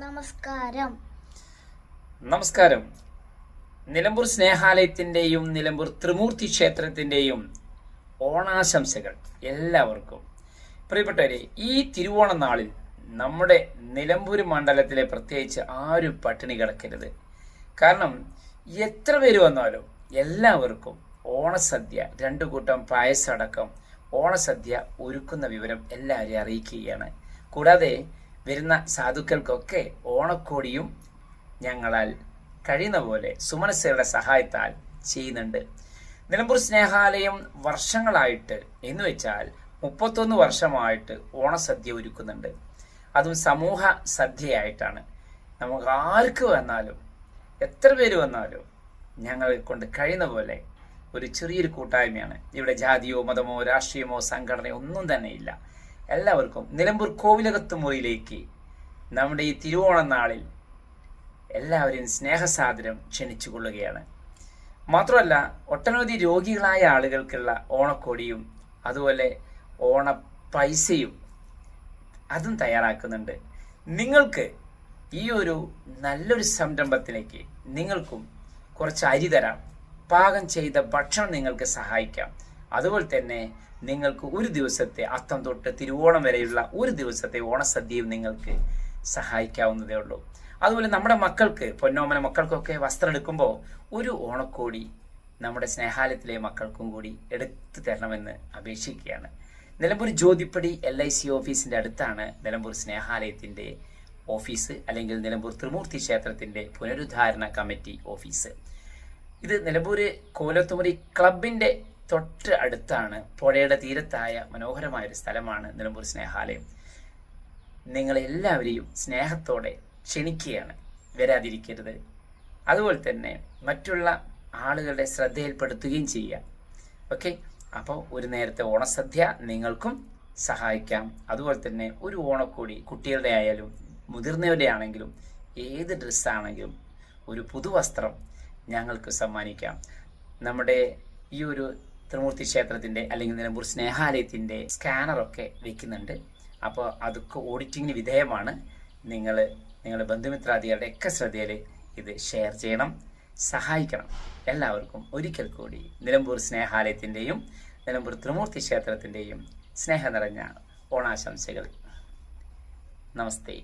നമസ്കാരം. നിലമ്പൂർ സ്നേഹാലയത്തിൻ്റെയും നിലമ്പൂർ ത്രിമൂർത്തി ക്ഷേത്രത്തിൻ്റെയും ഓണാശംസകൾ എല്ലാവർക്കും. പ്രിയപ്പെട്ടവരെ, ഈ തിരുവോണ നാളിൽ നമ്മുടെ നിലമ്പൂർ മണ്ഡലത്തിലെ പ്രത്യേകിച്ച് ആരും പട്ടിണി കിടക്കരുത്. കാരണം എത്ര പേര് വന്നാലും എല്ലാവർക്കും ഓണസദ്യ 2 കൂട്ടം പായസം അടക്കം ഓണസദ്യ ഒരുക്കുന്ന വിവരം എല്ലാവരെയും അറിയിക്കുകയാണ്. കൂടാതെ വരുന്ന സാധുക്കൾക്കൊക്കെ ഓണക്കോടിയും ഞങ്ങളാൽ കഴിയുന്ന പോലെ സുമനസ്സുകളുടെ സഹായത്താൽ ചെയ്യുന്നുണ്ട്. നിലമ്പൂർ സ്നേഹാലയം വർഷങ്ങളായിട്ട് എന്ന് വെച്ചാൽ 31 വർഷമായിട്ട് ഓണസദ്യ ഒരുക്കുന്നുണ്ട്. അതും സമൂഹ സദ്യയായിട്ടാണ്. നമുക്ക് ആർക്ക് വന്നാലും എത്ര പേര് വന്നാലും ഞങ്ങളെ കൊണ്ട് കഴിയുന്ന പോലെ ഒരു ചെറിയൊരു കൂട്ടായ്മയാണ്. ഇവിടെ ജാതിയോ മതമോ രാഷ്ട്രീയമോ സംഘടനയോ ഒന്നും തന്നെ ഇല്ല. എല്ലാവർക്കും നിലമ്പൂർ കോവിലകത്ത് മുറിയിലേക്ക് നമ്മുടെ ഈ തിരുവോണ നാളിൽ എല്ലാവരെയും സ്നേഹസാദരം ക്ഷണിച്ചു കൊള്ളുകയാണ്. മാത്രമല്ല, ഒട്ടനവധി രോഗികളായ ആളുകൾക്കുള്ള ഓണക്കോടിയും അതുപോലെ ഓണ പൈസയും അതും തയ്യാറാക്കുന്നുണ്ട്. നിങ്ങൾക്ക് ഈ ഒരു നല്ലൊരു സംരംഭത്തിലേക്ക് നിങ്ങൾക്കും കുറച്ച് അരി തരാം, പാകം ചെയ്ത ഭക്ഷണം നിങ്ങൾക്ക് സഹായിക്കാം. അതുപോലെ തന്നെ നിങ്ങൾക്ക് ഒരു ദിവസത്തെ അത്തം തൊട്ട് തിരുവോണം വരെയുള്ള ഒരു ദിവസത്തെ ഓണസദ്യയും നിങ്ങൾക്ക് സഹായിക്കാവുന്നതേ ഉള്ളൂ. അതുപോലെ നമ്മുടെ മക്കൾക്ക്, പൊന്നോമന മക്കൾക്കൊക്കെ വസ്ത്രം എടുക്കുമ്പോൾ ഒരു ഓണക്കോടി നമ്മുടെ സ്നേഹാലയത്തിലെ മക്കൾക്കും കൂടി എടുത്തു തരണമെന്ന് അപേക്ഷിക്കുകയാണ്. നിലമ്പൂർ ജ്യോതിപ്പടി LIC ഓഫീസിൻ്റെ അടുത്താണ് നിലമ്പൂർ സ്നേഹാലയത്തിൻ്റെ ഓഫീസ്, അല്ലെങ്കിൽ നിലമ്പൂർ ത്രിമൂർത്തി ക്ഷേത്രത്തിൻ്റെ പുനരുദ്ധാരണ കമ്മിറ്റി ഓഫീസ്. ഇത് നിലമ്പൂർ കോലത്തുമുറി ക്ലബിൻ്റെ തൊട്ട് അടുത്താണ്. പുഴയുടെ തീരത്തായ മനോഹരമായൊരു സ്ഥലമാണ് നിലമ്പൂർ സ്നേഹാലയം. നിങ്ങളെല്ലാവരെയും സ്നേഹത്തോടെ ക്ഷണിക്കുകയാണ്, വരാതിരിക്കരുത്. അതുപോലെ തന്നെ മറ്റുള്ള ആളുകളുടെ ശ്രദ്ധയിൽപ്പെടുത്തുകയും ചെയ്യുക. ഓക്കെ, അപ്പോൾ ഒരു നേരത്തെ ഓണസദ്യ നിങ്ങൾക്കും സഹായിക്കാം. അതുപോലെ തന്നെ ഒരു ഓണക്കോടി കുട്ടികളുടെ ആയാലും മുതിർന്നവരുടെ ആണെങ്കിലും ഏത് ഡ്രസ്സാണെങ്കിലും ഒരു പുതുവസ്ത്രം ഞങ്ങൾക്ക് സമ്മാനിക്കാം. നമ്മുടെ ഈ ഒരു ത്രിമൂർത്തി ക്ഷേത്രത്തിൻ്റെ അല്ലെങ്കിൽ നിലമ്പൂർ സ്നേഹാലയത്തിൻ്റെ സ്കാനറൊക്കെ വയ്ക്കുന്നുണ്ട്. അപ്പോൾ അതൊക്കെ ഓഡിറ്റിങ്ങിന് വിധേയമാണ്. നിങ്ങളുടെ ബന്ധുമിത്രാദികളുടെ ഒക്കെ ശ്രദ്ധയിൽ ഇത് ഷെയർ ചെയ്യണം, സഹായിക്കണം. എല്ലാവർക്കും ഒരിക്കൽ കൂടി നിലമ്പൂർ സ്നേഹാലയത്തിൻ്റെയും നിലമ്പൂർ ത്രിമൂർത്തി ക്ഷേത്രത്തിൻ്റെയും സ്നേഹം നിറഞ്ഞ ഓണാശംസകൾ. നമസ്തേ.